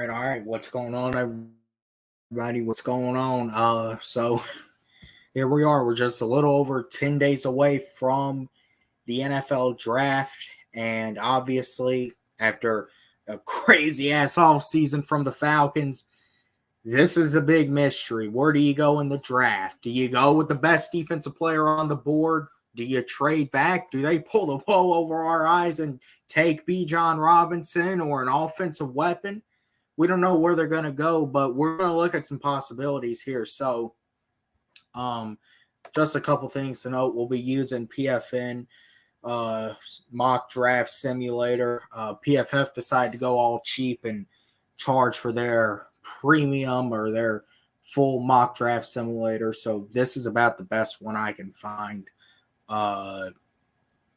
All right. What's going on, everybody? What's going on? So here we are. We're just a little over 10 days away from the NFL draft, and obviously, after a crazy ass off season from the Falcons, this is the big mystery. Where do you go in the draft? Do you go with the best defensive player on the board? Do you trade back? Do they pull the wool over our eyes and take Bijan Robinson or an offensive weapon? We don't know where they're going to go, but we're going to look at some possibilities here. So, just a couple things to note. We'll be using PFN mock draft simulator. PFF decided to go all cheap and charge for their premium or their full mock draft simulator. So this is about the best one I can find.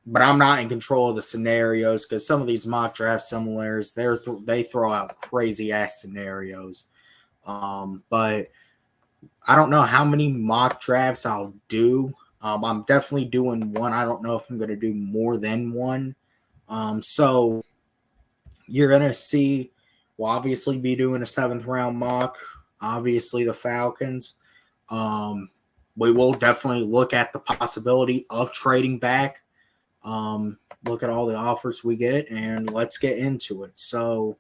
But I'm not in control of the scenarios because some of these mock draft simulators, they throw out crazy ass scenarios. But I don't know how many mock drafts I'll do. I'm definitely doing one. I don't know if I'm going to do more than one. So you're going to see, we'll obviously be doing a 7th round mock. Obviously the Falcons. We will definitely look at the possibility of trading back. Look at all the offers we get, and let's get into it. So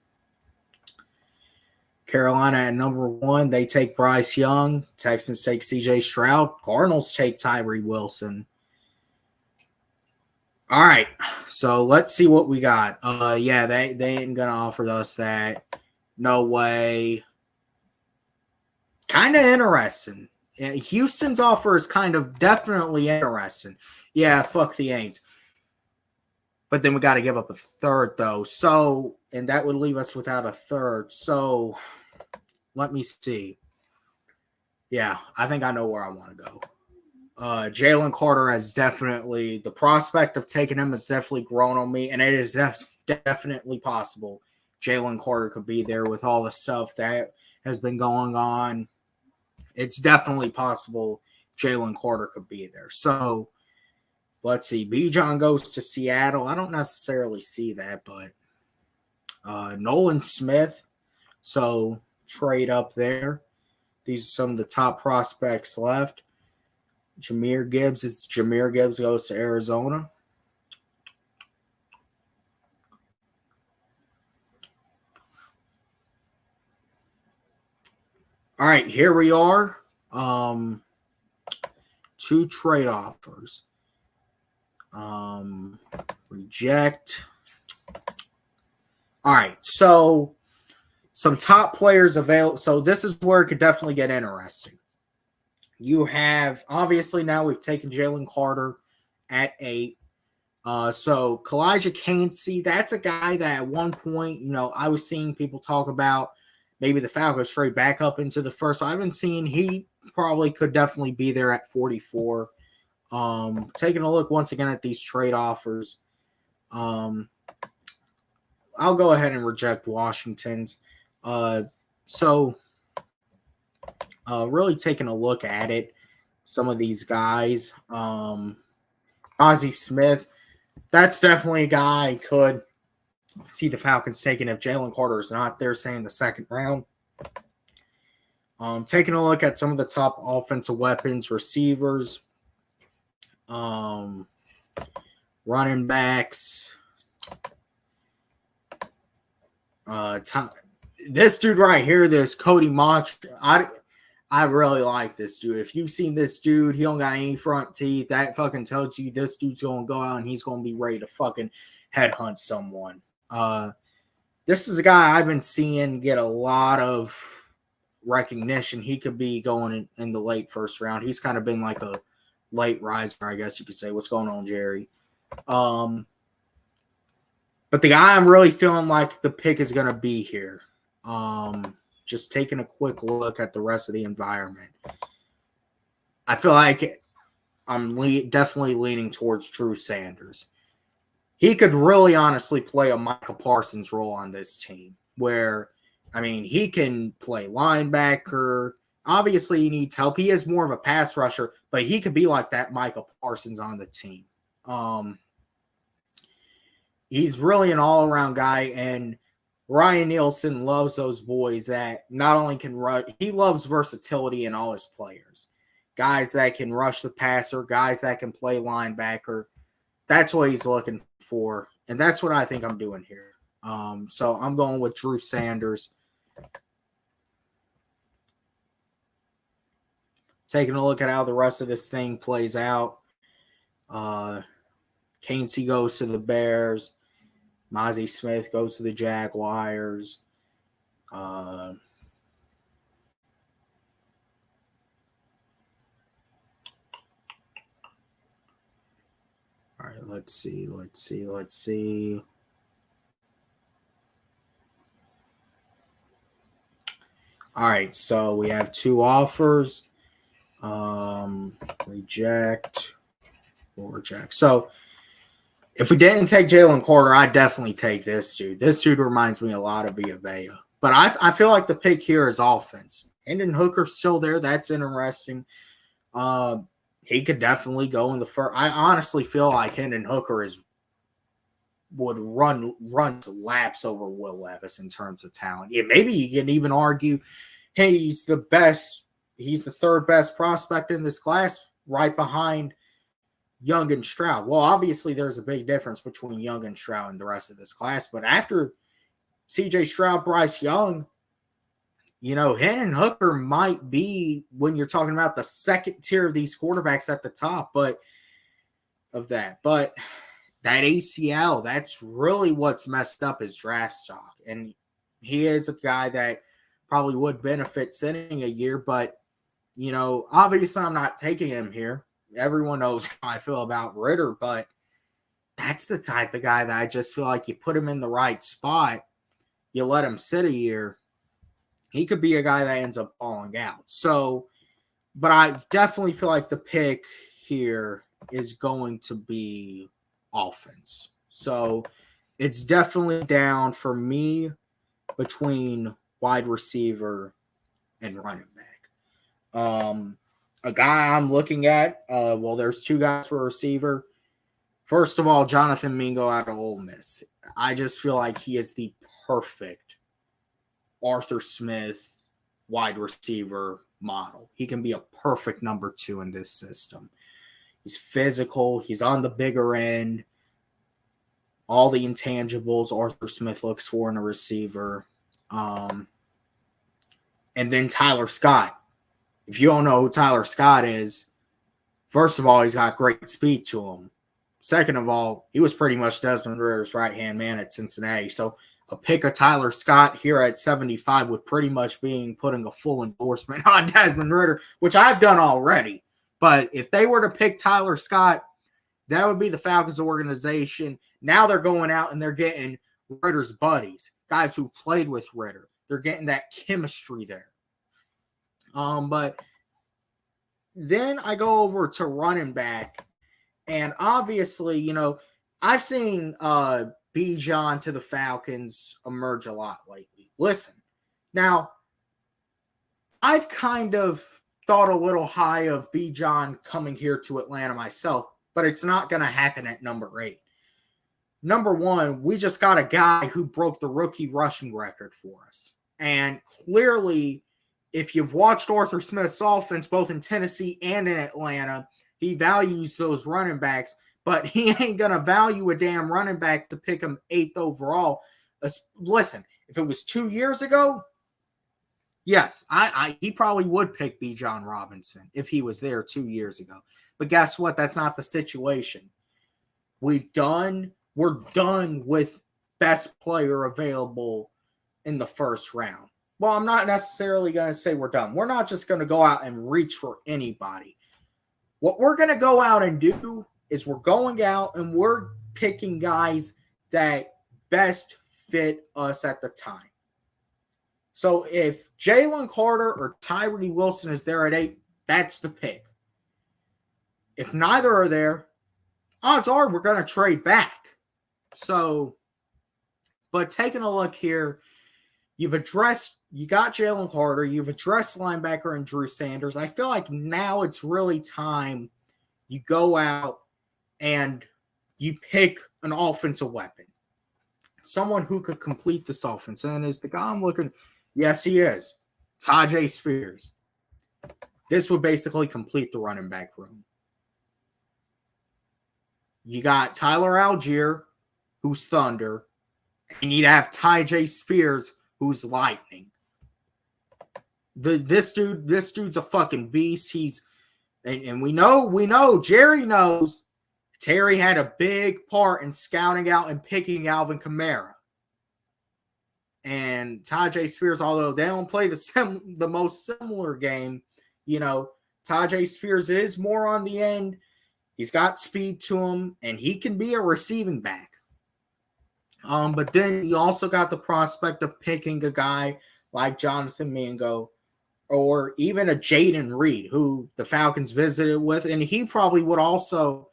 Carolina at number 1, they take Bryce Young. Texans take C.J. Stroud. Cardinals take Tyree Wilson. All right, so let's see what we got. Yeah, they ain't gonna offer us that. No way. Kind of interesting. Houston's offer is kind of definitely interesting. Yeah, fuck the Aints. But then we got to give up a third, though. So, and that would leave us without a third. So, let me see. Yeah, I think I know where I want to go. Jalen Carter has definitely, the prospect of taking him has definitely grown on me, and it is definitely possible Jalen Carter could be there with all the stuff that has been going on. It's definitely possible Jalen Carter could be there. So, let's see. Bijan goes to Seattle. I don't necessarily see that, but Nolan Smith. So trade up there. These are some of the top prospects left. Jahmyr Gibbs goes to Arizona. All right, here we are. 2 trade offers. Reject. All right, so some top players available. So this is where it could definitely get interesting. You have, obviously now we've taken Jalen Carter at 8. So Kalijah Cansey, that's a guy that at one point, I was seeing people talk about maybe the Falcons trade back up into the first. I've been seeing he probably could definitely be there at 44. Taking a look once again at these trade offers. I'll go ahead and reject Washington's. Really taking a look at it, some of these guys. Ozzie Smith, that's definitely a guy I could see the Falcons taking if Jalen Carter is not there, saying the 2nd round. Taking a look at some of the top offensive weapons, receivers, running backs. This dude right here, this Cody Mauch, I really like this dude. If you've seen this dude, he don't got any front teeth. That fucking tells you this dude's going to go out and he's going to be ready to fucking headhunt someone. This is a guy I've been seeing get a lot of recognition. He could be going in the late 1st round. He's kind of been like a late riser, I guess you could say. What's going on, Jerry? But the guy I'm really feeling like the pick is going to be here. Just taking a quick look at the rest of the environment. I feel like I'm definitely leaning towards Drew Sanders. He could really honestly play a Micah Parsons role on this team where, he can play linebacker. Obviously, he needs help. He is more of a pass rusher, but he could be like that Micah Parsons on the team. He's really an all-around guy, and Ryan Nielsen loves those boys that not only can rush, he loves versatility in all his players. Guys that can rush the passer, guys that can play linebacker. That's what he's looking for. And that's what I think I'm doing here. So I'm going with Drew Sanders. Taking a look at how the rest of this thing plays out. Kainsey goes to the Bears. Mozzie Smith goes to the Jaguars. All right, let's see. All right, so we have 2 offers. Reject or reject. So if we didn't take Jalen Carter, I'd definitely take this dude. This dude reminds me a lot of Villa. But I feel like the pick here is offense. Hendon Hooker's still there. That's interesting. He could definitely go in the first. I honestly feel like Hendon Hooker would run laps over Will Levis in terms of talent. Yeah, maybe you can even argue, hey, he's the best. He's the 3rd best prospect in this class, right behind Young and Stroud. Well, obviously there's a big difference between Young and Stroud and the rest of this class, but after CJ Stroud, Bryce Young, Hendon Hooker might be, when you're talking about the second tier of these quarterbacks at the top, but that ACL, that's really what's messed up his draft stock. And he is a guy that probably would benefit sitting a year, but obviously I'm not taking him here. Everyone knows how I feel about Ritter, but that's the type of guy that I just feel like you put him in the right spot, you let him sit a year, he could be a guy that ends up falling out. So, but I definitely feel like the pick here is going to be offense. So it's definitely down for me between wide receiver and running back. A guy I'm looking at, there's 2 guys for a receiver. First of all, Jonathan Mingo out of Ole Miss. I just feel like he is the perfect Arthur Smith wide receiver model. He can be a perfect number 2 in this system. He's physical. He's on the bigger end. All the intangibles Arthur Smith looks for in a receiver. And then Tyler Scott. If you don't know who Tyler Scott is, first of all, he's got great speed to him. Second of all, he was pretty much Desmond Ritter's right-hand man at Cincinnati. So a pick of Tyler Scott here at 75 would pretty much be putting a full endorsement on Desmond Ritter, which I've done already. But if they were to pick Tyler Scott, that would be the Falcons organization. Now they're going out and they're getting Ritter's buddies, guys who played with Ritter. They're getting that chemistry there. But then I go over to running back, and obviously, I've seen Bijan to the Falcons emerge a lot lately. Listen, now I've kind of thought a little high of Bijan coming here to Atlanta myself, but it's not going to happen at number 8. Number 1, we just got a guy who broke the rookie rushing record for us, and clearly, if you've watched Arthur Smith's offense, both in Tennessee and in Atlanta, he values those running backs, but he ain't going to value a damn running back to pick him 8th overall. Listen, if it was 2 years ago, yes, he probably would pick Bijan Robinson if he was there 2 years ago. But guess what? That's not the situation. We're done with best player available in the first round. Well, I'm not necessarily going to say we're done. We're not just going to go out and reach for anybody. What we're going to go out and do is we're going out and we're picking guys that best fit us at the time. So if Jalen Carter or Tyree Wilson is there at 8, that's the pick. If neither are there, odds are we're going to trade back. So, but taking a look here, you got Jalen Carter, you've addressed linebacker and Drew Sanders. I feel like now it's really time you go out and you pick an offensive weapon. someone who could complete this offense. And is the guy I'm looking? Yes, he is. Tajay Spears. This would basically complete the running back room. You got Tyler Algier, who's Thunder. You need to have Tajay Spears, who's Lightning. This dude's a fucking beast. And we know, Jerry knows Terry had a big part in scouting out and picking Alvin Kamara. And Tajay Spears, although they don't play the most similar game, Tajay Spears is more on the end. He's got speed to him, and he can be a receiving back. But then you also got the prospect of picking a guy like Jonathan Mingo or even a Jaden Reed, who the Falcons visited with, and he probably would also,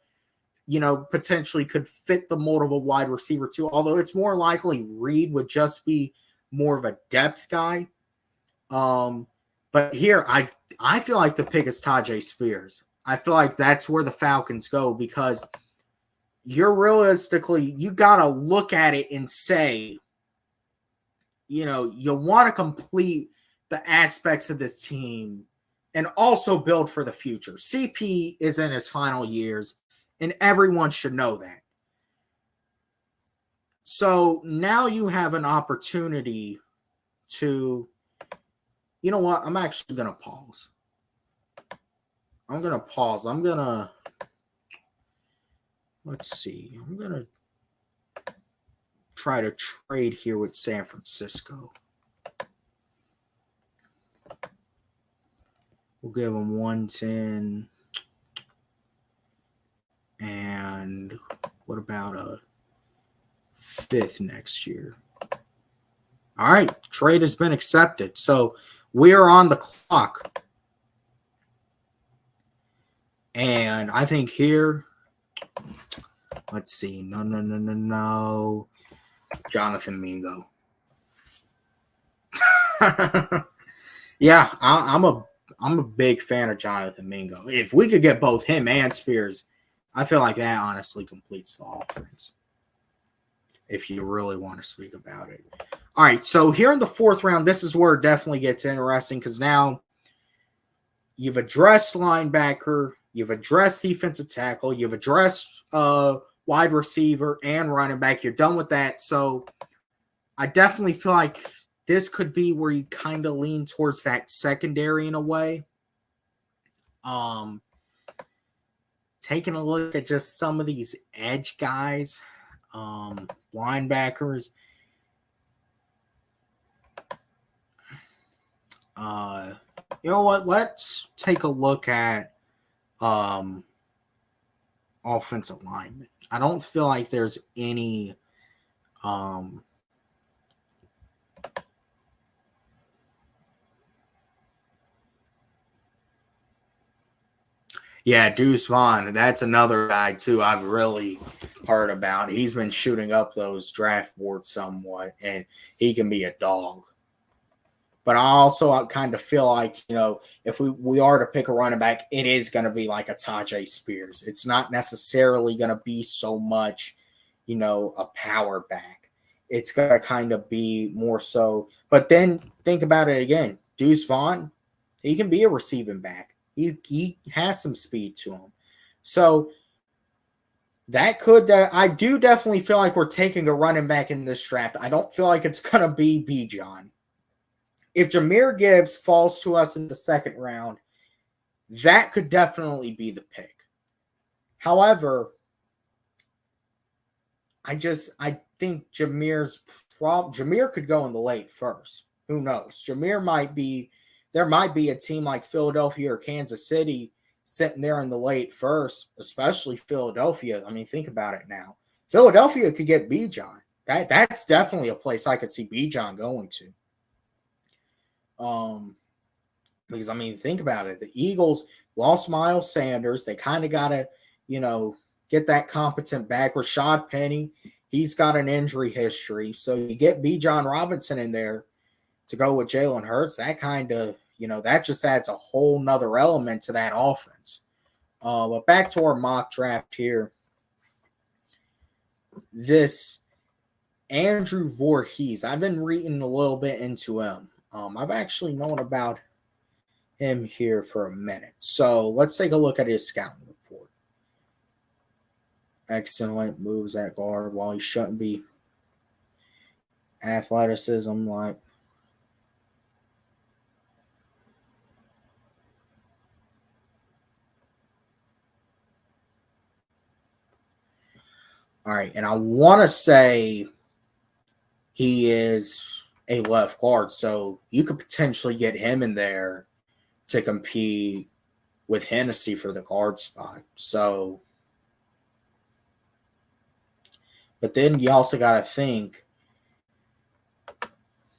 potentially could fit the mold of a wide receiver too, although it's more likely Reed would just be more of a depth guy. But here, I feel like the pick is Tajay Spears. I feel like that's where the Falcons go because you got to look at it and say, you want to complete the aspects of this team and also build for the future. CP is in his final years, and everyone should know that. So now you have an opportunity to, you know what? I'm actually going to pause. Let's see. I'm going to try to trade here with San Francisco. We'll give them 110. And what about a 5th next year? All right. Trade has been accepted. So we are on the clock. And I think here, let's see. No. Jonathan Mingo. Yeah, I'm a big fan of Jonathan Mingo. If we could get both him and Spears, I feel like that honestly completes the offense. If you really want to speak about it. All right, so here in the 4th round, this is where it definitely gets interesting because now you've addressed linebacker, you've addressed defensive tackle, you've addressed wide receiver and running back. You're done with that. So I definitely feel like this could be where you kind of lean towards that secondary in a way. Taking a look at just some of these edge guys, linebackers. You know what? Let's take a look at offensive linemen. I don't feel like there's any yeah, Deuce Vaughn. That's another guy too I've really heard about. He's been shooting up those draft boards somewhat, and he can be a dog. But I also kind of feel like, if we are to pick a running back, it is going to be like a Tajay Spears. It's not necessarily going to be so much, a power back. It's going to kind of be more so. But then think about it again. Deuce Vaughn, he can be a receiving back. He has some speed to him. So that could I do definitely feel like we're taking a running back in this draft. I don't feel like it's going to be Bijan. If Jahmyr Gibbs falls to us in the 2nd round, that could definitely be the pick. However, I think Jahmyr could go in the late 1st. Who knows? There might be a team like Philadelphia or Kansas City sitting there in the late 1st, especially Philadelphia. I mean, think about it now. Philadelphia could get Bijan. That's definitely a place I could see Bijan going to. Because think about it. The Eagles lost Miles Sanders. They kind of got to, get that competent back. Rashad Penny, he's got an injury history. So you get Bijan Robinson in there to go with Jalen Hurts. That kind of, that just adds a whole nother element to that offense. But back to our mock draft here. This Andrew Voorhees. I've been reading a little bit into him. I've actually known about him here for a minute. So let's take a look at his scouting report. Excellent moves at guard while he shouldn't be. Athleticism, like. All right, and I want to say he is a left guard, so you could potentially get him in there to compete with Hennessy for the guard spot. So, but then you also got to think,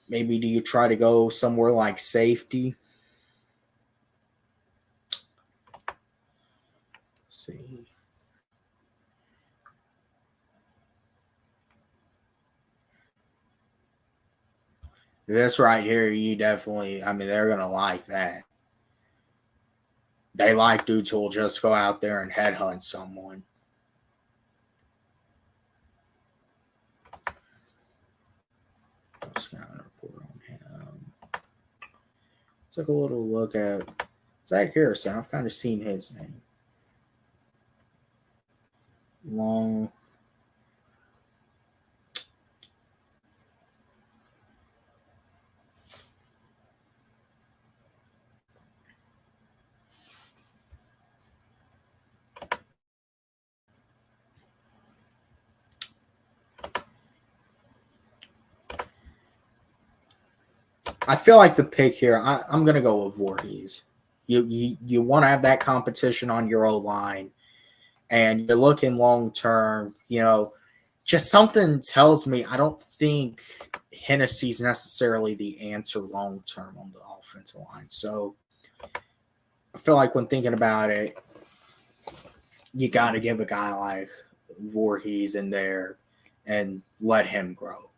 maybe do you try to go somewhere like safety? Let's see. This right here, you definitely, I mean, they're going to like that. They like dudes who will just go out there and headhunt someone. Scouting report on him. Took a little look at Zach Harrison. I've kind of seen his name. Long. I feel like the pick here, I'm going to go with Voorhees. You want to have that competition on your O-line, and you're looking long-term. You know, just something tells me I don't think Hennessy's necessarily the answer long-term on the offensive line. So I feel like when thinking about it, you got to give a guy like Voorhees in there and let him grow.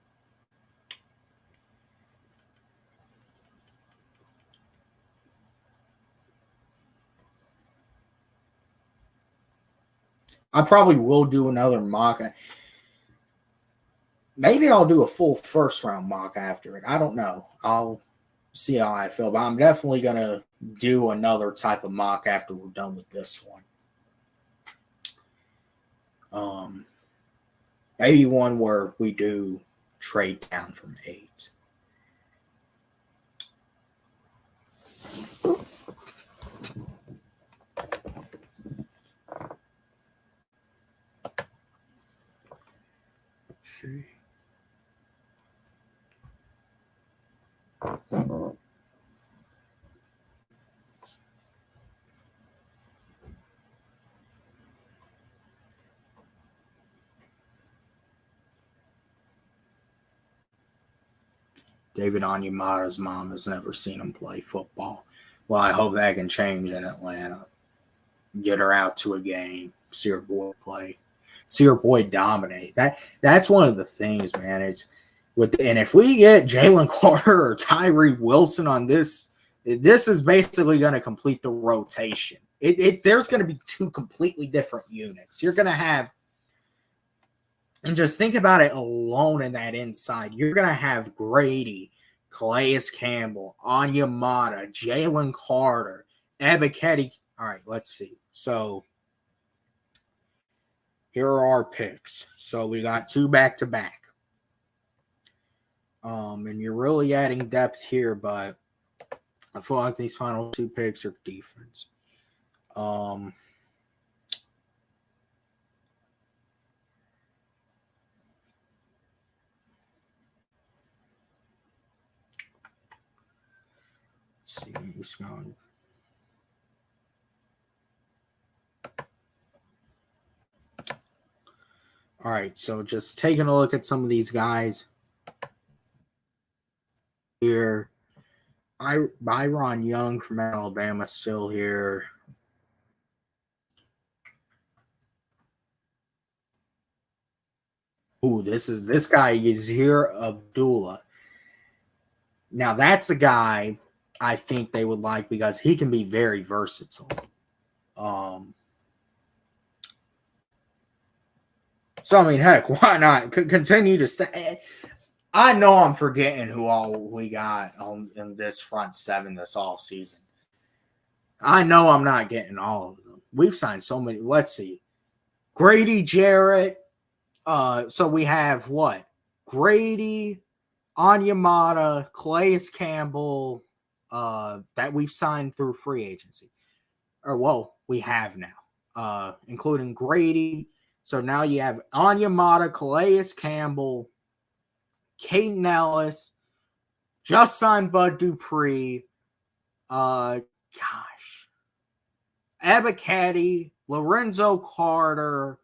I probably will do another mock. Maybe I'll do a full first round mock after it. I don't know. I'll see how I feel. But I'm definitely going to do another type of mock after we're done with this one. Maybe one where we do trade down from 8. Let's see. David Onyemata's mom has never seen him play football. Well, I hope that can change in Atlanta. Get her out to a game, see her boy play, see her boy dominate. That's one of the things, man. It's with, and if we get Jalen Carter or Tyree Wilson on this is basically going to complete the rotation. There's going to be 2 completely different units. You're going to have, and just think about it alone in that inside. You're going to have Grady, Calais Campbell, Onyemata, Jalen Carter, Ebiketie. All right, let's see. So here are our picks. So we got 2 back-to-back. And you're really adding depth here, but I feel like these final 2 picks are defense. Let's see who's going. All right, so just taking a look at some of these guys here. Byron Young from Alabama still here. Ooh, this guy is here, Abdullah. Now that's a guy I think they would like because he can be very versatile. So, I mean, heck, why not continue to stay? I know I'm forgetting who all we got on in this front seven this all season. I know I'm not getting all of them. We've signed so many. Let's see. Grady Jarrett. So we have what? Grady, Onyemata, Calais Campbell, that we've signed through free agency. Or, well, we have now, including Grady. So now you have Onyemata, Calais Campbell, Caden Ellis, just signed Bud Dupree, Abacati, Lorenzo Carter,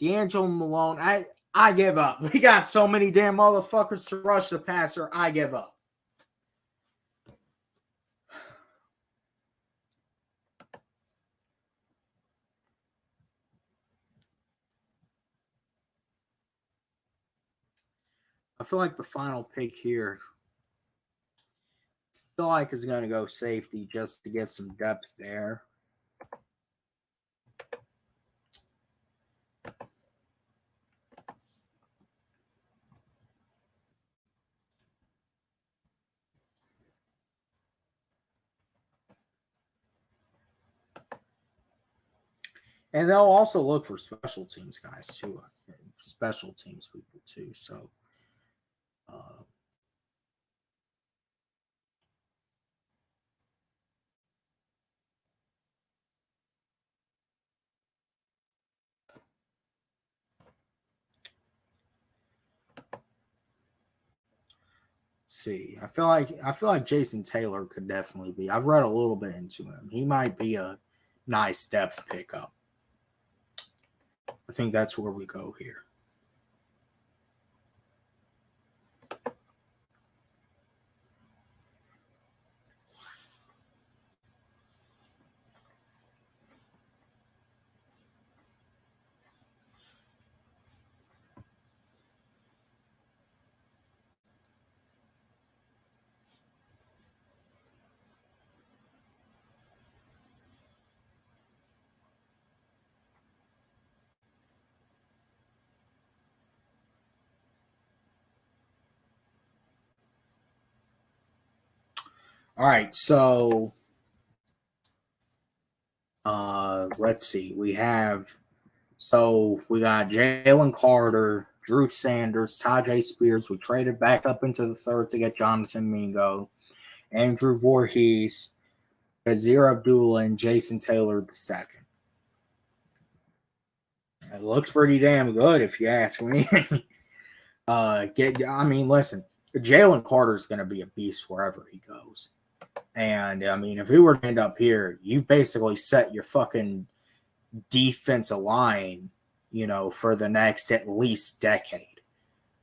D'Angelo Malone. I give up. We got so many damn motherfuckers to rush the passer. I give up. I feel like the final pick here, I feel like is going to go safety just to get some depth there. And they'll also look for special teams guys too, special teams people too. So, see, I feel like Jason Taylor could definitely be. I've read a little bit into him. He might be a nice depth pickup. I think that's where we go here. All right, so let's see. We got Jalen Carter, Drew Sanders, Tajay Spears. We traded back up into the third to get Jonathan Mingo, Andrew Voorhees, Azir Abdullah, and Jason Taylor II. It looks pretty damn good if you ask me. Listen, Jalen Carter's going to be a beast wherever he goes. And, I mean, if he were to end up here, you've basically set your fucking defensive line, for the next at least decade.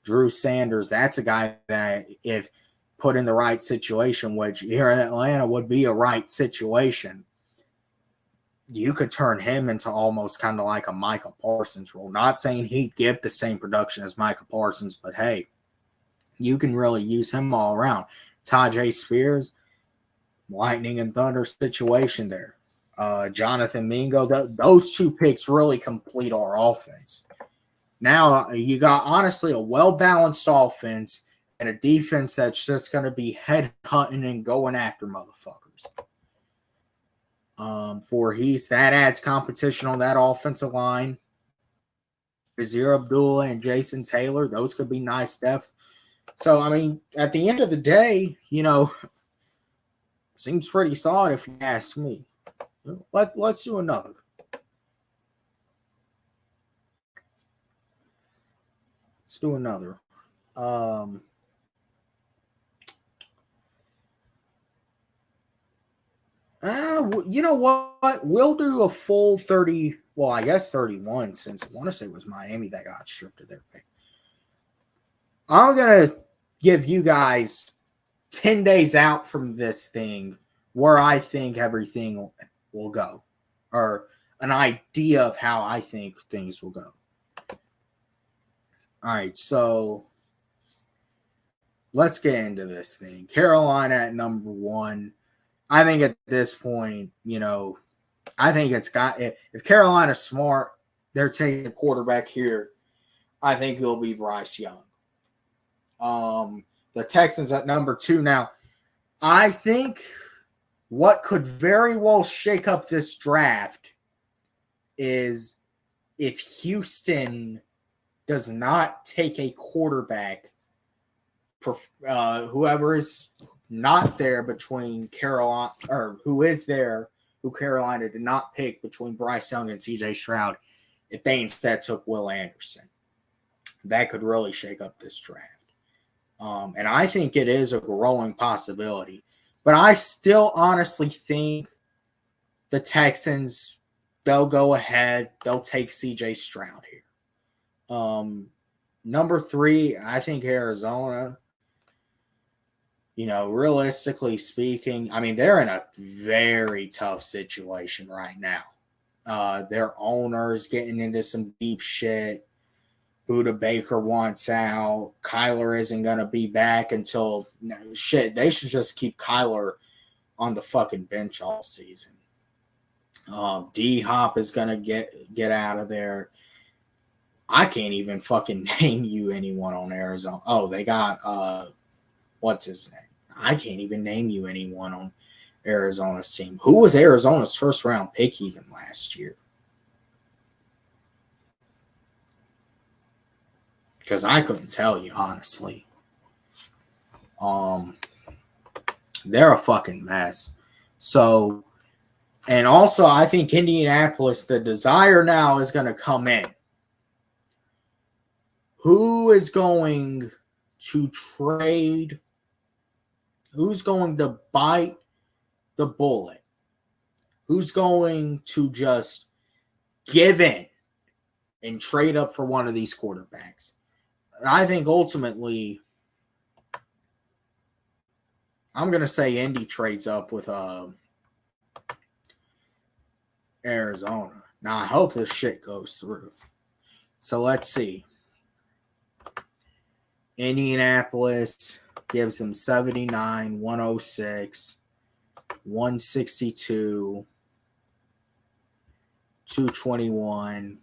Drew Sanders, that's a guy that if put in the right situation, which here in Atlanta would be a right situation, you could turn him into almost kind of like a Micah Parsons role. Not saying he'd give the same production as Micah Parsons, but hey, you can really use him all around. Tajay Spears, lightning and thunder situation there. Jonathan Mingo, those two picks really complete our offense. Now you got honestly a well-balanced offense and a defense that's just going to be head hunting and going after motherfuckers. Voorhees, that adds competition on that offensive line. Azir Abdullah and Jason Taylor, those could be nice depth. So, I mean, at the end of the day, seems pretty solid if you ask me. Let's do another. Let's do another. You know what? We'll do a full 30. Well, I guess 31 since I want to say it was Miami that got stripped of their pick. I'm going to give you guys 10 days out from this thing where I think everything will go, or an idea of how I think things will go. All right, so let's get into this thing. Carolina at number 1. I think at this point, I think it's got – if Carolina's smart, they're taking a quarterback here. I think it'll be Bryce Young. The Texans at number 2. Now, I think what could very well shake up this draft is if Houston does not take a quarterback, whoever is not there between Carolina, or who is there, who Carolina did not pick between Bryce Young and CJ Stroud, if they instead took Will Anderson. That could really shake up this draft. And I think it is a growing possibility. But I still honestly think the Texans, they'll go ahead. They'll take CJ Stroud here. Number 3, I think Arizona. You know, realistically speaking, I mean, they're in a very tough situation right now. Their owner's getting into some deep shit. Buda Baker wants out. Kyler isn't going to be back until shit. They should just keep Kyler on the fucking bench all season. D-Hop is going to get out of there. I can't even fucking name you anyone on Arizona. Oh, they got, what's his name? I can't even name you anyone on Arizona's team. Who was Arizona's first round pick even last year? Because I couldn't tell you, honestly. They're a fucking mess. So, and also I think Indianapolis, the desire now is going to come in. Who is going to trade? Who's going to bite the bullet? Who's going to just give in and trade up for one of these quarterbacks? I think ultimately, I'm going to say Indy trades up with Arizona. Now, I hope this shit goes through. So let's see. Indianapolis gives them 79, 106, 162, 221.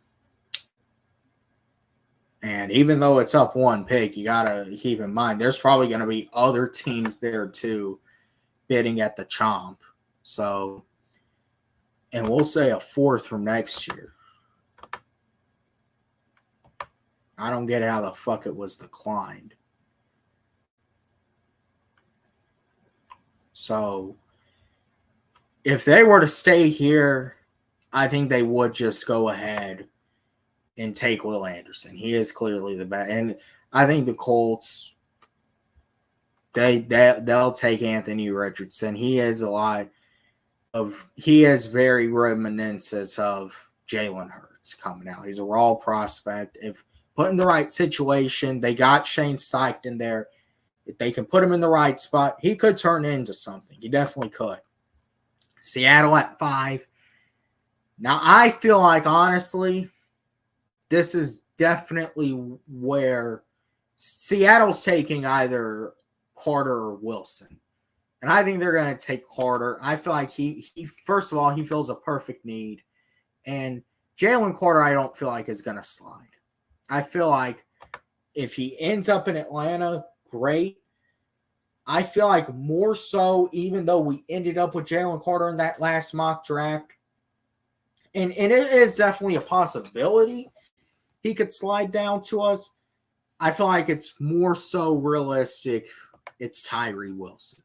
And even though it's up 1 pick, you got to keep in mind there's probably going to be other teams there too bidding at the chomp. So, and we'll say a 4th from next year. I don't get how the fuck it was declined. So, if they were to stay here, I think they would just go ahead and take Will Anderson. He is clearly the best. And I think the Colts, they'll take Anthony Richardson. He is very reminiscent of Jalen Hurts coming out. He's a raw prospect. If put in the right situation, they got Shane Steichen there. If they can put him in the right spot, he could turn into something. He definitely could. Seattle at 5. Now, I feel like, honestly, this is definitely where Seattle's taking either Carter or Wilson. And I think they're going to take Carter. I feel like he first of all, he fills a perfect need. And Jalen Carter, I don't feel like is going to slide. I feel like if he ends up in Atlanta, great. I feel like more so, even though we ended up with Jalen Carter in that last mock draft, and it is definitely a possibility he could slide down to us. I feel like it's more so realistic. It's Tyree Wilson.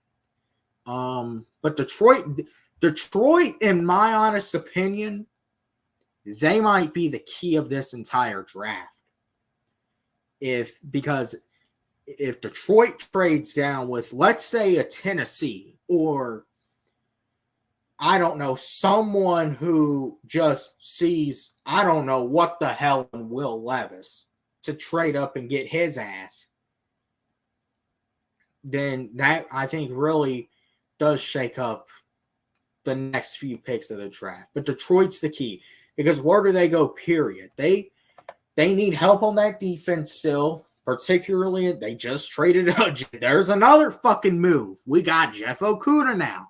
But Detroit, in my honest opinion, they might be the key of this entire draft. Because if Detroit trades down with, let's say, a Tennessee or, I don't know, someone who just sees, I don't know what the hell in Will Levis to trade up and get his ass, then that, I think, really does shake up the next few picks of the draft. But Detroit's the key, because where do they go, period? They need help on that defense still, particularly they just traded. There's another fucking move. We got Jeff Okudah now.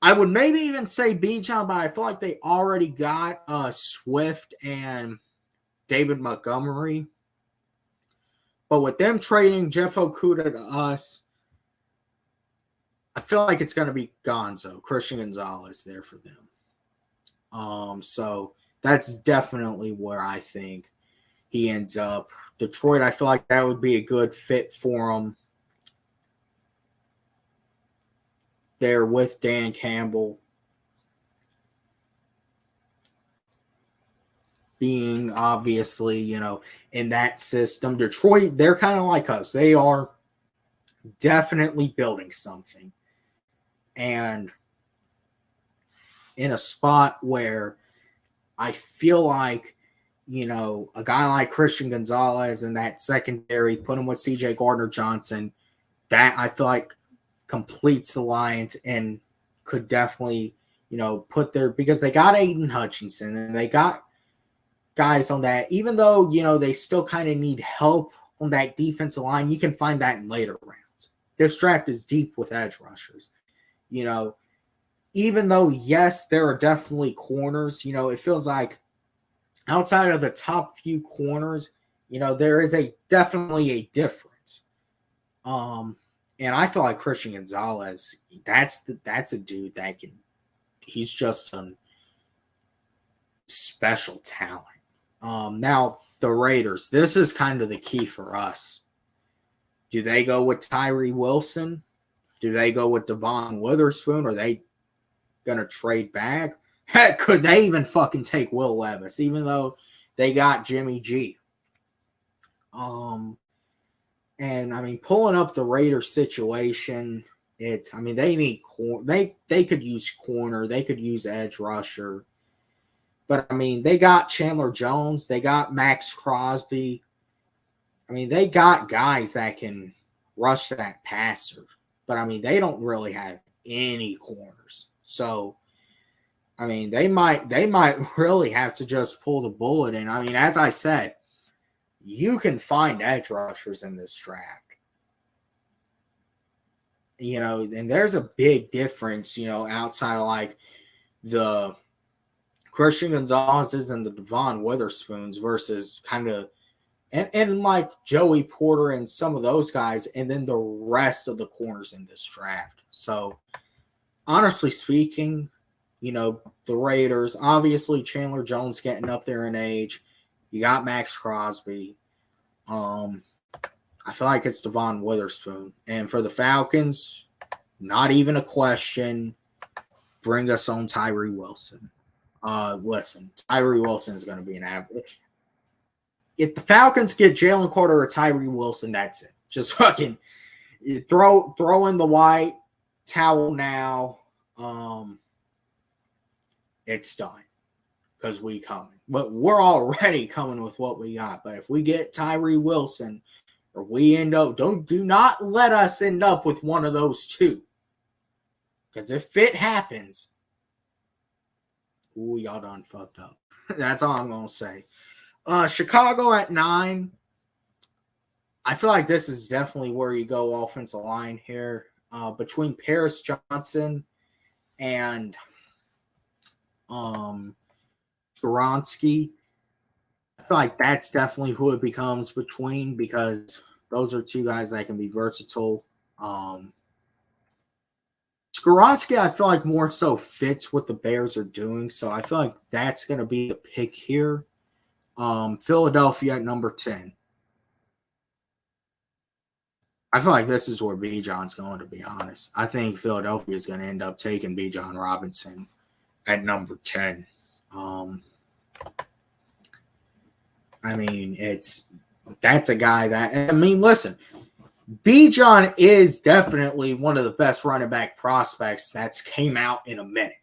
I would maybe even say Bijan, but I feel like they already got Swift and David Montgomery. But with them trading Jeff Okudah to us, I feel like it's going to be Gonzo, Christian Gonzalez there for them. So that's definitely where I think he ends up. Detroit, I feel like that would be a good fit for him. There with Dan Campbell being obviously, in that system. Detroit, they're kind of like us. They are definitely building something. And in a spot where I feel like, a guy like Christian Gonzalez in that secondary, put him with CJ Gardner-Johnson, that I feel like completes the Lions and could definitely, put their, because they got Aiden Hutchinson and they got guys on that, even though, they still kind of need help on that defensive line. You can find that in later rounds. This draft is deep with edge rushers. Even though, yes, there are definitely corners, it feels like outside of the top few corners, there is definitely a difference. And I feel like Christian Gonzalez, that's a dude that he's just a special talent. Now, the Raiders, this is kind of the key for us. Do they go with Tyree Wilson? Do they go with Devon Witherspoon? Are they going to trade back? Heck, could they even fucking take Will Levis, even though they got Jimmy G? And I mean, pulling up the Raiders situation, they need they could use corner, they could use edge rusher. But I mean, they got Chandler Jones, they got Max Crosby. I mean, they got guys that can rush that passer. But I mean, they don't really have any corners. So I mean, they might really have to just pull the bullet. And I mean, as I said, you can find edge rushers in this draft. And there's a big difference, outside of like the Christian Gonzalez's and the Devon Witherspoons versus kind of and like Joey Porter and some of those guys, and then the rest of the corners in this draft. So honestly speaking, the Raiders, obviously Chandler Jones getting up there in age. You got Max Crosby. I feel like it's Devon Witherspoon. And for the Falcons, not even a question. Bring us on Tyree Wilson. Listen, Tyree Wilson is going to be an average. If the Falcons get Jalen Carter or Tyree Wilson, that's it. Just fucking throw in the white towel now. It's done because we coming. But we're already coming with what we got. But if we get Tyree Wilson or we end up, do not let us end up with one of those two. Because if it happens, y'all done fucked up. That's all I'm going to say. Chicago at 9. I feel like this is definitely where you go offensive line here. Between Paris Johnson and Skoronski, I feel like that's definitely who it becomes between, because those are two guys that can be versatile. Skoronski, I feel like more so fits what the Bears are doing, so I feel like that's going to be a pick here. Philadelphia at number 10. I feel like this is where Bijan's going, to be honest. I think Philadelphia is going to end up taking Bijan Robinson at number 10. I mean, that's a guy that, I mean, listen, Bijan is definitely one of the best running back prospects that's came out in a minute.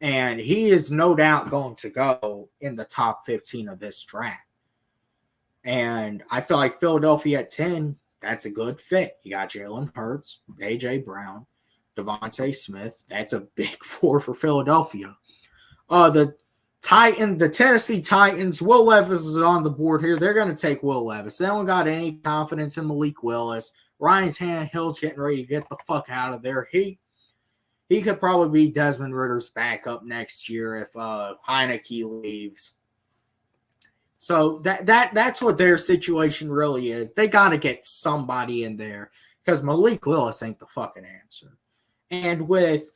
And he is no doubt going to go in the top 15 of this draft. And I feel like Philadelphia at 10, that's a good fit. You got Jalen Hurts, A.J. Brown, Devontae Smith. That's a big four for Philadelphia. The Tennessee Titans, Will Levis is on the board here. They're going to take Will Levis. They don't got any confidence in Malik Willis. Ryan Tannehill's getting ready to get the fuck out of there. He he could probably be Desmond Ritter's backup next year if Heineke leaves. So that's what their situation really is. They got to get somebody in there because Malik Willis ain't the fucking answer. And with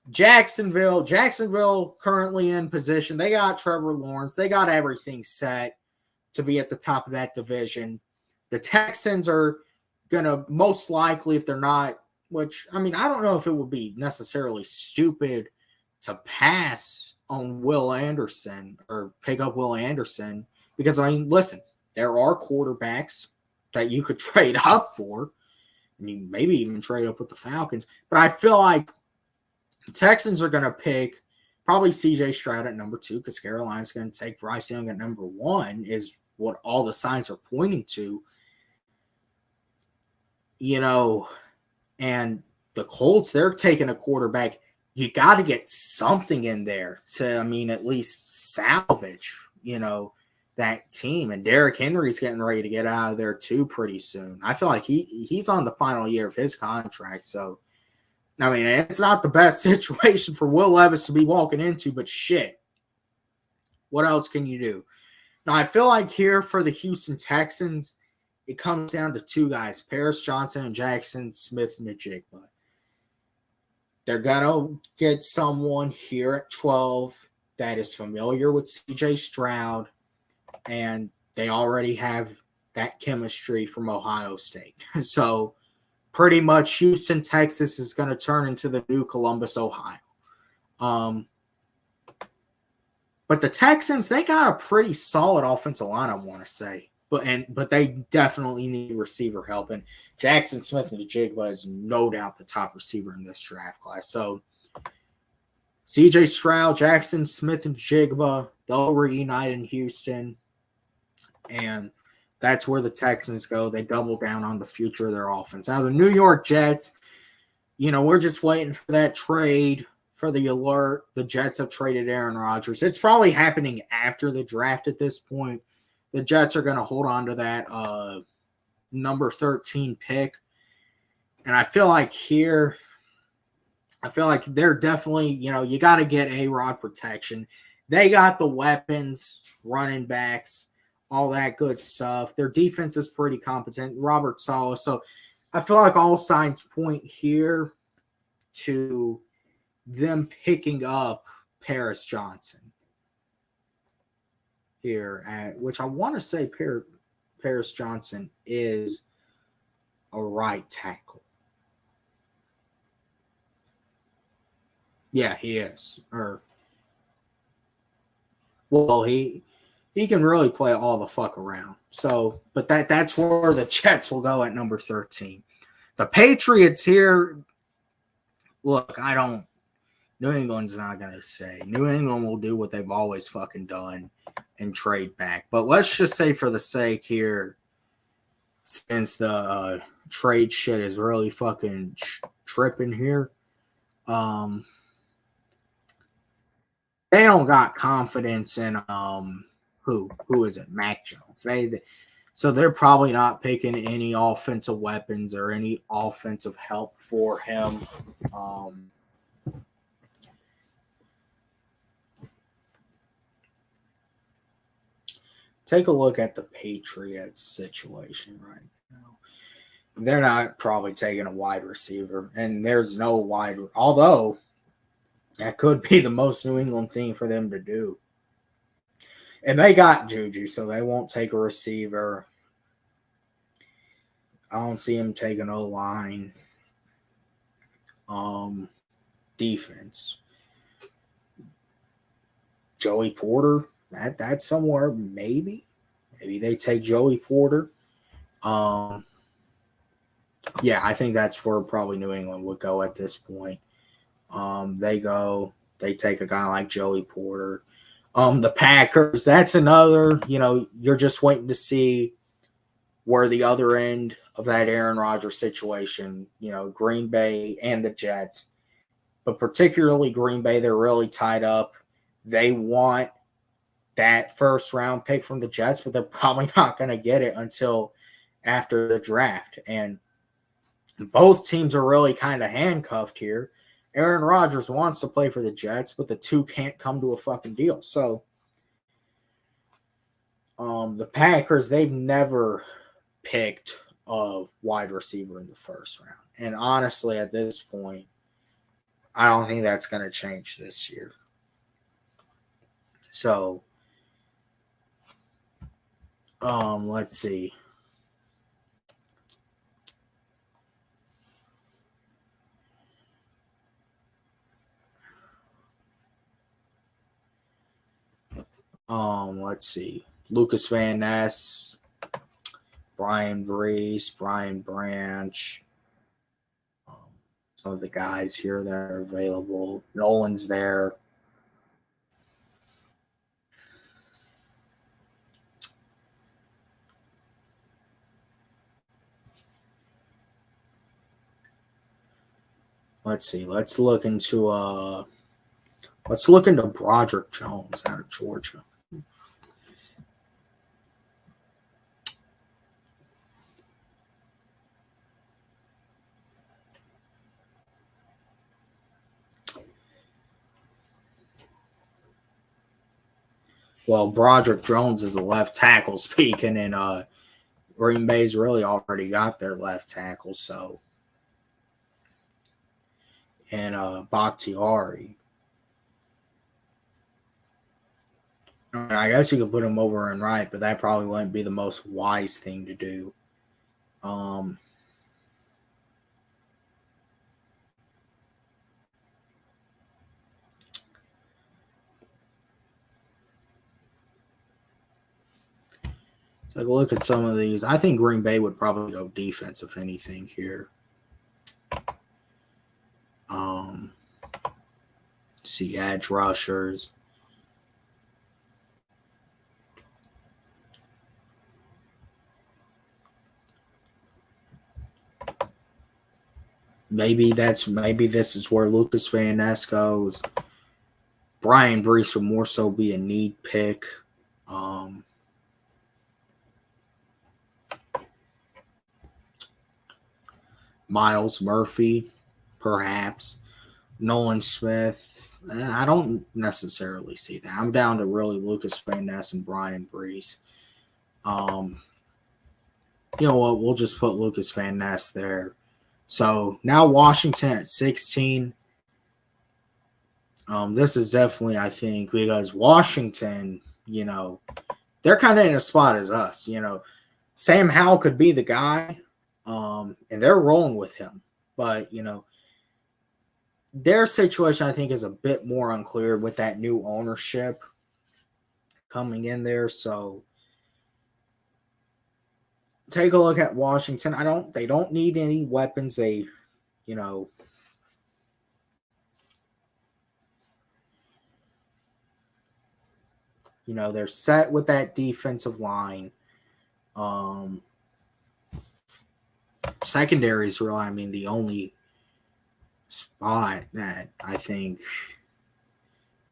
Jacksonville currently in position, they got Trevor Lawrence. They got everything set to be at the top of that division. The Texans are going to most likely, if they're not, which, I mean, I don't know if it would be necessarily stupid to pass on Will Anderson or pick up Will Anderson. Because, I mean, listen, there are quarterbacks that you could trade up for. I mean, maybe even trade up with the Falcons. But I feel like the Texans are going to pick probably C.J. Stroud at number 2 because Carolina's going to take Bryce Young at number 1 is what all the signs are pointing to. You know, and the Colts, they're taking a quarterback. You got to get something in there to, I mean, at least salvage, you know, that team. And Derrick Henry's getting ready to get out of there too pretty soon. I feel like he's on the final year of his contract. So, I mean, it's not the best situation for Will Levis to be walking into, but shit, what else can you do? Now, I feel like here for the Houston Texans, it comes down to 2 guys, Paris Johnson and Jackson Smith-Njigba. They're going to get someone here at 12 that is familiar with C.J. Stroud, and they already have that chemistry from Ohio State. So pretty much Houston, Texas is going to turn into the new Columbus, Ohio. But the Texans, they got a pretty solid offensive line, I want to say. But they definitely need receiver help. And Jackson Smith-Njigba is no doubt the top receiver in this draft class. So C.J. Stroud, Jackson Smith-Njigba, they'll reunite in Houston. And that's where the Texans go. They double down on the future of their offense. Now, the New York Jets, you know, we're just waiting for that trade, for the alert. The Jets have traded Aaron Rodgers. It's probably happening after the draft at this point. The Jets are going to hold on to that number 13 pick. And I feel like they're definitely, you know, you got to get A-Rod protection. They got the weapons, running backs, all that good stuff. Their defense is pretty competent. Robert Saleh. So I feel like all signs point here to them picking up Paris Johnson here, which I want to say Paris Johnson is a right tackle. Yeah, he is. He can really play all the fuck around. So, but that's where the Jets will go at number 13. The Patriots here, look, New England's not going to say. New England will do what they've always fucking done and trade back. But let's just say for the sake here, since the trade shit is really fucking tripping here, they don't got confidence in who is it? Mac Jones. So they're probably not picking any offensive weapons or any offensive help for him. Take a look at the Patriots situation right now. They're not probably taking a wide receiver, and there's no wide, although that could be the most New England thing for them to do. And they got Juju, so they won't take a receiver. I don't see him taking O-line. Defense. Joey Porter, that's somewhere, maybe. Maybe they take Joey Porter. Yeah, I think that's where probably New England would go at this point. They take a guy like Joey Porter. The Packers, that's another, you're just waiting to see where the other end of that Aaron Rodgers situation, Green Bay and the Jets, but particularly Green Bay, they're really tied up. They want that first round pick from the Jets, but they're probably not going to get it until after the draft. And both teams are really kind of handcuffed here Aaron Rodgers wants to play for the Jets, but the two can't come to a fucking deal. So the Packers, they've never picked a wide receiver in the first round. And honestly, at this point, I don't think that's going to change this year. So, let's see. Let's see. Lucas Van Ness, Brian Brees, Brian Branch, some of the guys here that are available. Nolan's there. Let's see. Let's look into Broderick Jones out of Georgia. Well, Broderick Jones is a left tackle speaking, and Green Bay's really already got their left tackle, so and Bakhtiari. I guess you could put him over and right, but that probably wouldn't be the most wise thing to do. Take a look at some of these. I think Green Bay would probably go defense, if anything, here. See edge rushers. Maybe this is where Lucas Van Ness goes. Brian Brees would more so be a need pick. Miles Murphy, perhaps. Nolan Smith. I don't necessarily see that. I'm down to really Lucas Van Ness and Brian Brees. You know what? We'll just put Lucas Van Ness there. So now Washington at 16. This is definitely, I think, because Washington, they're kind of in a spot as us. Sam Howell could be the guy, and they're rolling with him. But, their situation, I think, is a bit more unclear with that new ownership coming in there. So take a look at Washington. They don't need any weapons. They're set with that defensive line. Secondary is really, the only spot that I think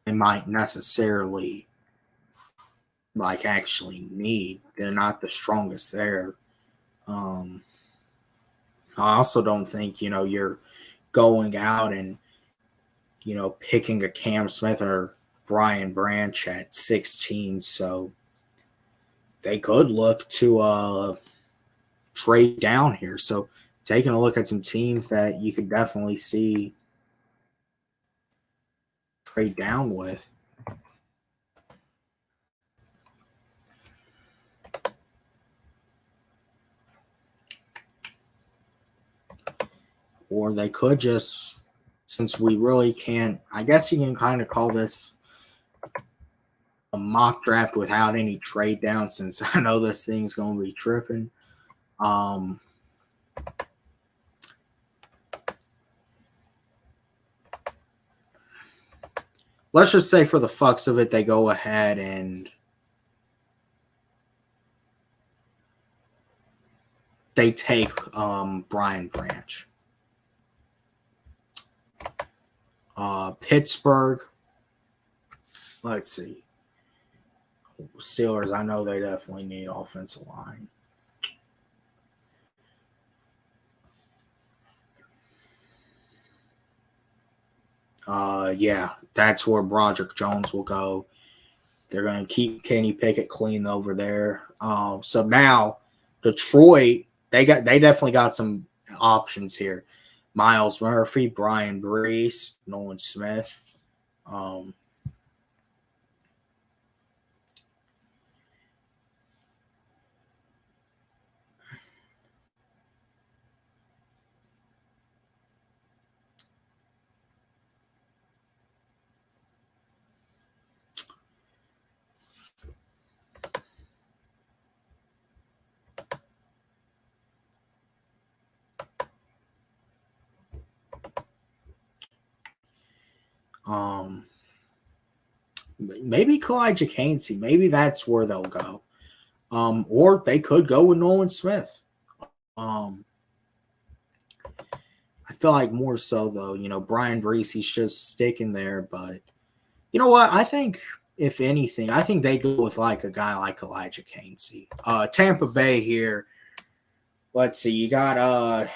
they might necessarily actually need. They're not the strongest there. I also don't think you're going out and picking a Cam Smith or Brian Branch at 16, so they could look to trade down here. So taking a look at some teams that you could definitely see trade down with. Or they could just, since we really can't, I guess you can kind of call this a mock draft without any trade down, since I know this thing's going to be tripping. Let's just say for the fucks of it, they go ahead and they take Brian Branch. Pittsburgh. Let's see. Steelers, I know they definitely need offensive line. Yeah, that's where Broderick Jones will go. They're going to keep Kenny Pickett clean over there. So now Detroit, they definitely got some options here. Miles Murphy, Brian Brees, Nolan Smith. Um, um, maybe Kalijah Cansey. Maybe that's where they'll go. Or they could go with Nolan Smith. Um, I feel like more so though, Brian Brees, he's just sticking there. But you know what? I think if anything, I think they go with like a guy like Elijah Cansey. Tampa Bay here. Let's see, you got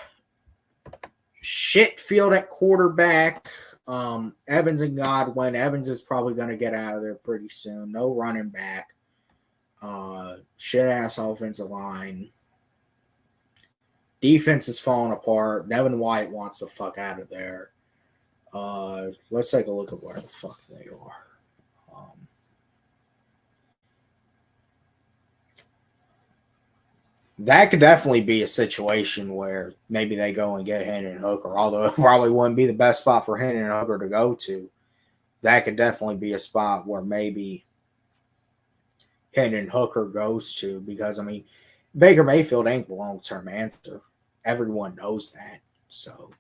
Shitfield at quarterback. Evans and Godwin. Evans is probably going to get out of there pretty soon. No running back. Shit ass offensive line. Defense is falling apart. Devin White wants the fuck out of there. Let's take a look at where the fuck they are. That could definitely be a situation where maybe they go and get Hendon Hooker, although it probably wouldn't be the best spot for Hendon Hooker to go to. That could definitely be a spot where maybe Hendon Hooker goes to because, I mean, Baker Mayfield ain't the long-term answer. Everyone knows that. So,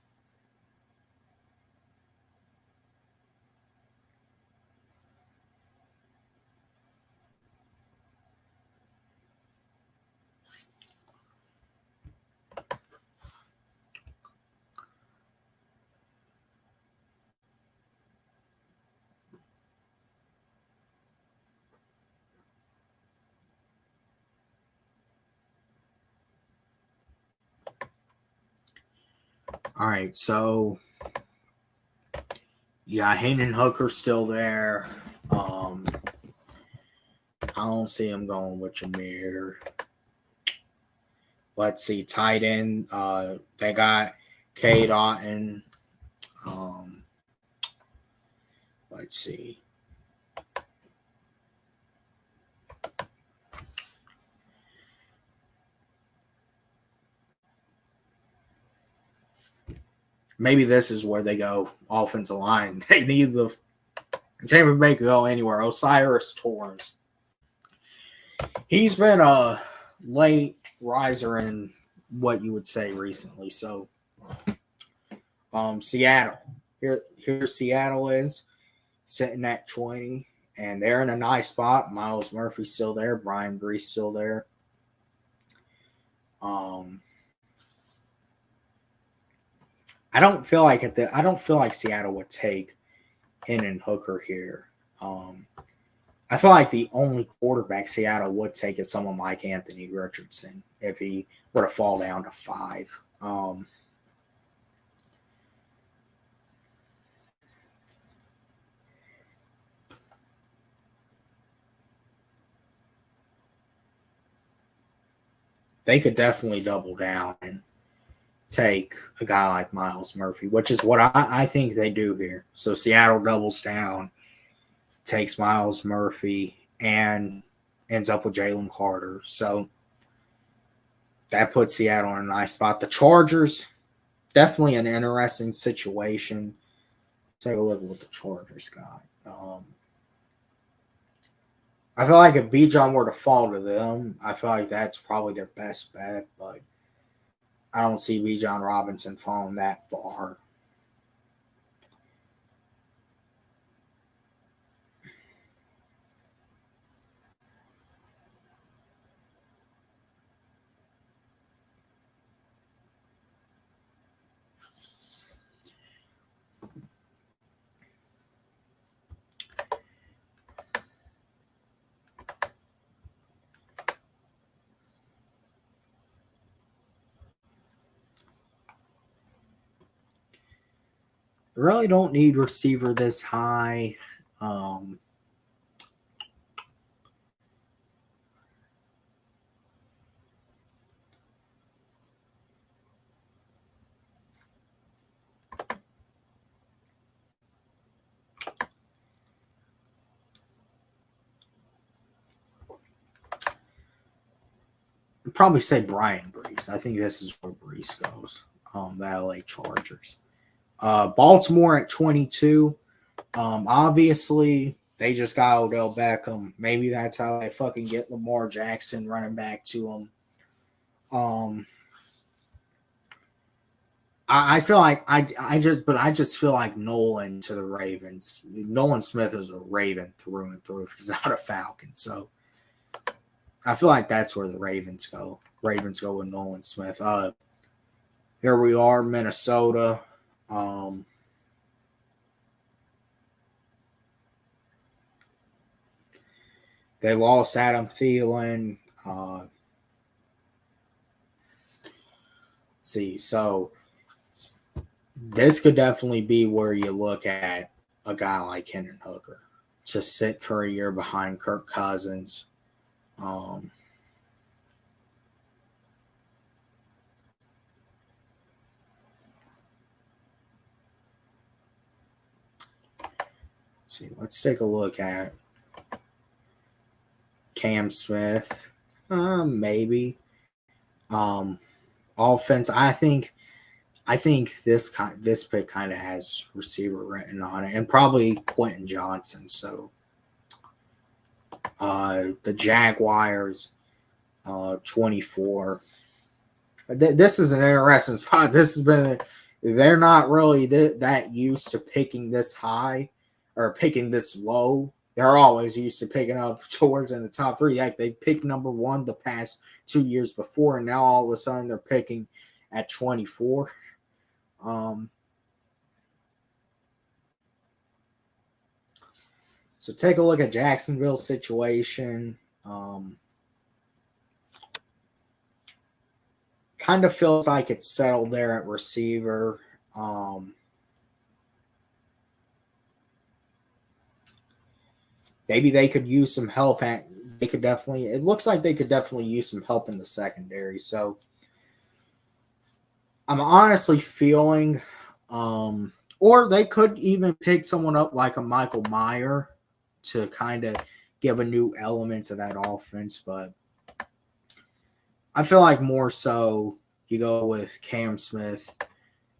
all right. So, yeah, Hendon Hooker's still there. I don't see him going with Jameer. Let's see, tight end. They got Cade Otton. Let's see. Maybe this is where they go offensive line. They need the Tampa Bay could go anywhere. Osiris Torrance. He's been a late riser in what you would say recently. So, Seattle. Here Seattle is sitting at 20, and they're in a nice spot. Miles Murphy's still there. Brian Brees still there. I don't feel like Seattle would take Hendon Hooker here. I feel like the only quarterback Seattle would take is someone like Anthony Richardson if he were to fall down to 5. They could definitely double down and take a guy like Miles Murphy, which is what I think they do here. So Seattle doubles down, takes Miles Murphy, and ends up with Jalen Carter. So that puts Seattle in a nice spot. The Chargers, definitely an interesting situation. Take a look at what the Chargers got. I feel like if Bijan were to fall to them, I feel like that's probably their best bet, but I don't see Bijan Robinson falling that far. really don't need receiver this high. I'd probably say Brian Brees. I think this is where Brees goes. The LA Chargers. Baltimore at 22. Obviously, they just got Odell Beckham. Maybe that's how they fucking get Lamar Jackson running back to them. I feel like I just feel like Nolan to the Ravens. Nolan Smith is a Raven through and through. He's not a Falcon, so I feel like that's where the Ravens go. Ravens go with Nolan Smith. Here we are, Minnesota. They lost Adam Thielen. Let's see, so this could definitely be where you look at a guy like Hendon Hooker. Just sit for a year behind Kirk Cousins. See, let's take a look at Cam Smith. Maybe. Offense. I think this pick kind of has receiver written on it, and probably Quentin Johnson. So, the Jaguars, 24. This is an interesting spot. They're not really that used to picking this high or picking this low. They're always used to picking up towards in the top three. Like they picked number one the past 2 years before, and now all of a sudden they're picking at 24. So take a look at Jacksonville's situation. Kind of feels like it's settled there at receiver. Maybe they could use some help at. It looks like they could definitely use some help in the secondary. So I'm honestly feeling, or they could even pick someone up like a Michael Mayer to kind of give a new element to that offense. But I feel like more so you go with Cam Smith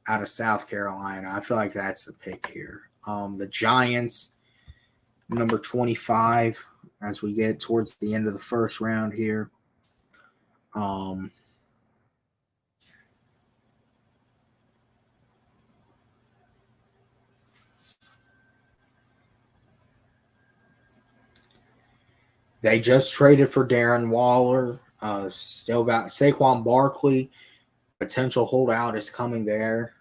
out of South Carolina. I feel like that's the pick here. The Giants, number 25, as we get towards the end of the first round here. They just traded for Darren Waller. Still got Saquon Barkley. Potential holdout is coming there.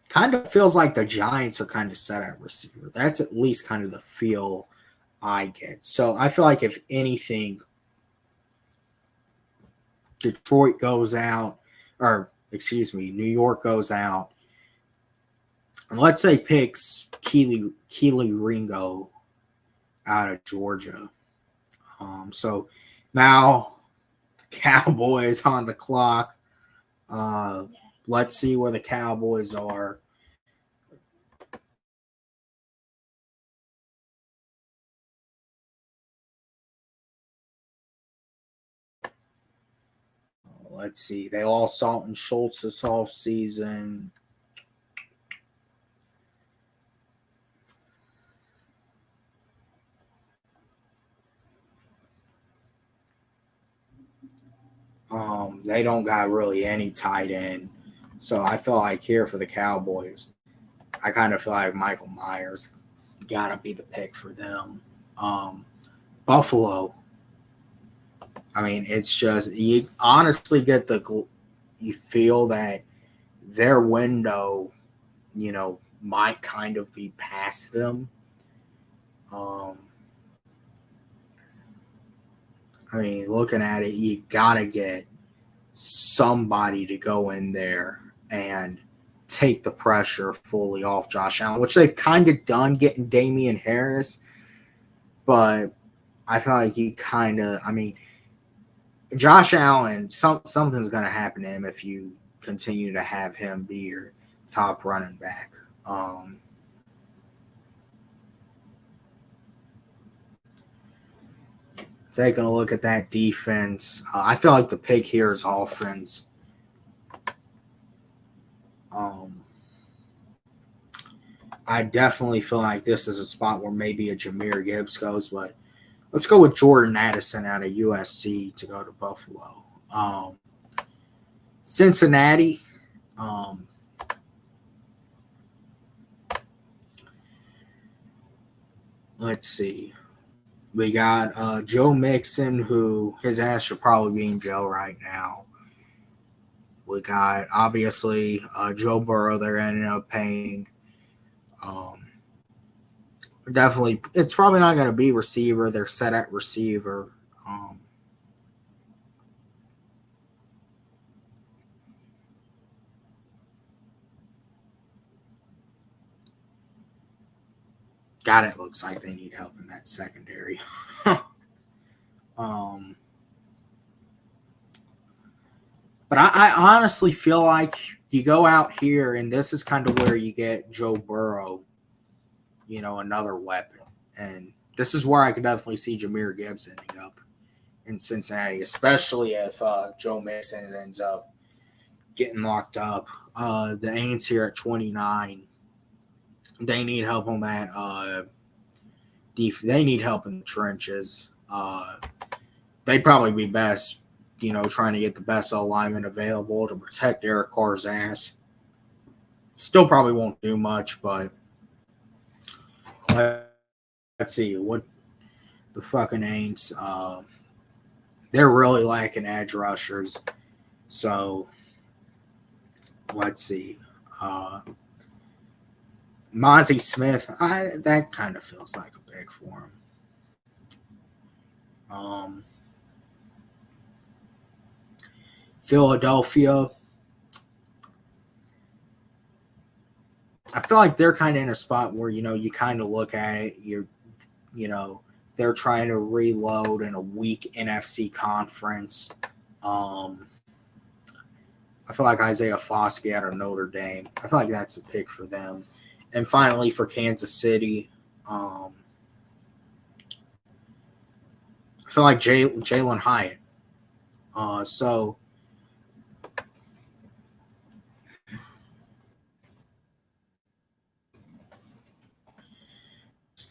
Kind of feels like the Giants are kind of set at receiver. That's at least kind of the feel I get. So I feel like if anything, Detroit goes out, or excuse me, New York goes out, and let's say picks Keely Ringo out of Georgia. So now Cowboys on the clock. Let's see where the Cowboys are. Let's see. They lost Dalton Schultz this off season. They don't got really any tight end. So I feel like here for the Cowboys, I kind of feel like Michael Myers got to be the pick for them. Buffalo. I mean, it's just, you honestly get you feel that their window, might kind of be past them. I mean, looking at it, you gotta get somebody to go in there and take the pressure fully off Josh Allen, which they've kind of done getting Damian Harris. But I feel like Josh Allen, something's going to happen to him if you continue to have him be your top running back. Taking a look at that defense, I feel like the pick here is offense. I definitely feel like this is a spot where maybe a Jahmyr Gibbs goes, but let's go with Jordan Addison out of USC to go to Buffalo. Cincinnati. Let's see. We got Joe Mixon, who his ass should probably be in jail right now. We got, obviously, Joe Burrow they're ending up paying. Definitely, it's probably not going to be receiver. They're set at receiver. God, it looks like they need help in that secondary. But I honestly feel like you go out here, and this is kind of where you get Joe Burrow, another weapon. And this is where I could definitely see Jahmyr Gibbs ending up in Cincinnati, especially if Joe Mixon ends up getting locked up. The Aints here at 29, they need help on that. They need help in the trenches. They'd probably be best, trying to get the best alignment available to protect Derek Carr's ass. Still probably won't do much, but let's see what the fucking Aints. They're really lacking edge rushers. So let's see. Mozzie Smith, that kind of feels like a pick for him. Philadelphia. I feel like they're kind of in a spot where, you kind of look at it, they're trying to reload in a weak NFC conference. I feel like Isaiah Foskey out of Notre Dame. I feel like that's a pick for them. And finally, for Kansas City, I feel like Jalen Hyatt. So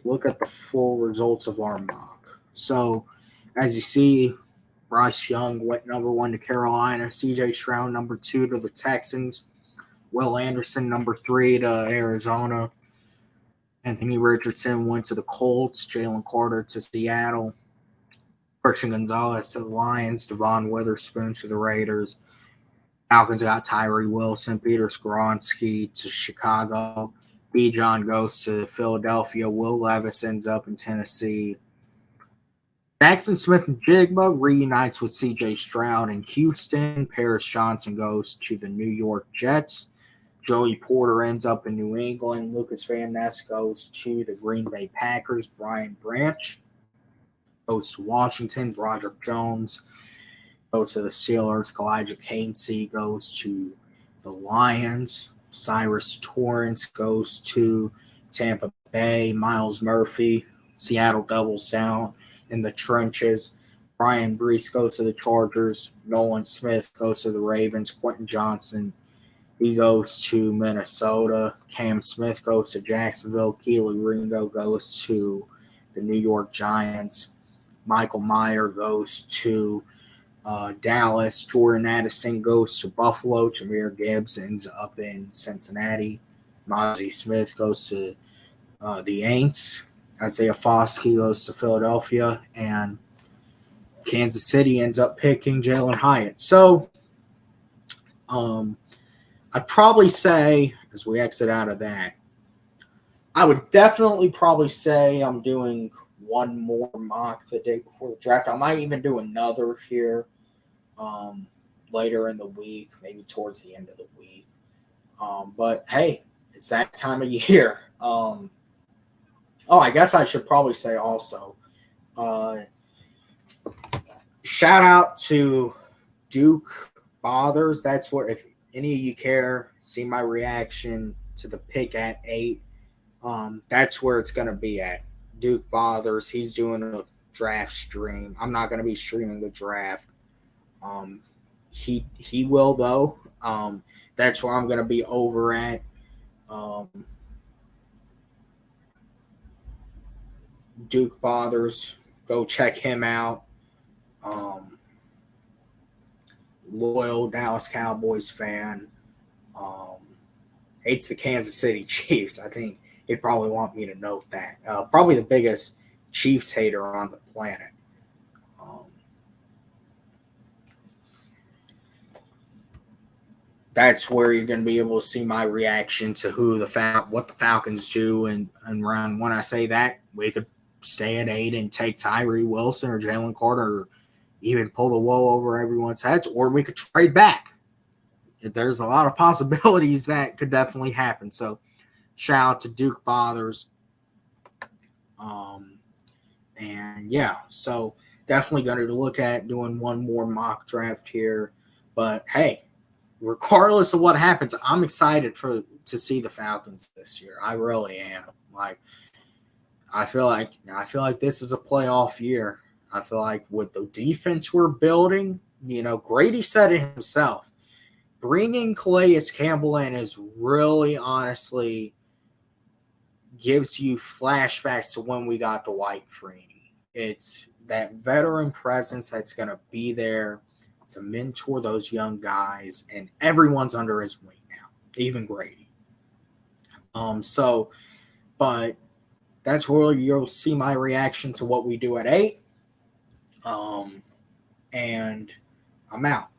look at the full results of our mock. So as you see, Bryce Young went number 1 to Carolina, CJ Stroud number 2 to the Texans, Will Anderson number 3 to Arizona, Anthony Richardson went to the Colts, Jalen Carter to Seattle, Christian Gonzalez to the Lions, Devon Witherspoon to the Raiders. Falcons got Tyree Wilson, Peter Skoronski to Chicago. Bijan goes to Philadelphia. Will Levis ends up in Tennessee. Jackson Smith-Njigba reunites with C.J. Stroud in Houston. Paris Johnson goes to the New York Jets. Joey Porter ends up in New England. Lucas Van Ness goes to the Green Bay Packers. Brian Branch goes to Washington. Broderick Jones goes to the Steelers. Kalijah Casey goes to the Lions. Cyrus Torrance goes to Tampa Bay. Miles Murphy, Seattle doubles down in the trenches. Brian Brees goes to the Chargers. Nolan Smith goes to the Ravens. Quentin Johnson, he goes to Minnesota. Cam Smith goes to Jacksonville. Keely Ringo goes to the New York Giants. Michael Mayer goes to Dallas. Jordan Addison goes to Buffalo. Jahmyr Gibbs ends up in Cincinnati. Mozzie Smith goes to the Aints. Isaiah Foskey goes to Philadelphia. And Kansas City ends up picking Jalen Hyatt. So, I I'd probably say, as we exit out of that, I would definitely probably say I'm doing one more mock the day before the draft. I might even do another here later in the week, maybe towards the end of the week. But hey, it's that time of year. I guess I should probably say also, shout out to Duke Bothers. That's where, if any of you care, see my reaction to the pick at 8. That's where it's going to be at. Duke Bothers. He's doing a draft stream. I'm not going to be streaming the draft. He will though. That's where I'm going to be over at. Duke Bothers. Go check him out. Loyal Dallas Cowboys fan. Hates the Kansas City Chiefs. I think he'd probably want me to note that. Probably the biggest Chiefs hater on the planet. That's where you're going to be able to see my reaction to what the Falcons do, and around when I say that, we could stay at 8 and take Tyree Wilson or Jalen Carter, or even pull the wool over everyone's heads, or we could trade back. There's a lot of possibilities that could definitely happen. So shout out to Duke Bothers. And yeah, so definitely going to look at doing one more mock draft here. But hey, regardless of what happens, I'm excited to see the Falcons this year. I really am. Like, I feel like this is a playoff year. I feel like with the defense we're building, Grady said it himself. Bringing Calais Campbell in is really, honestly, gives you flashbacks to when we got Dwight Freeney. It's that veteran presence that's going to be there to mentor those young guys, and everyone's under his wing now, even Grady. But that's where you'll see my reaction to what we do at 8. And I'm out.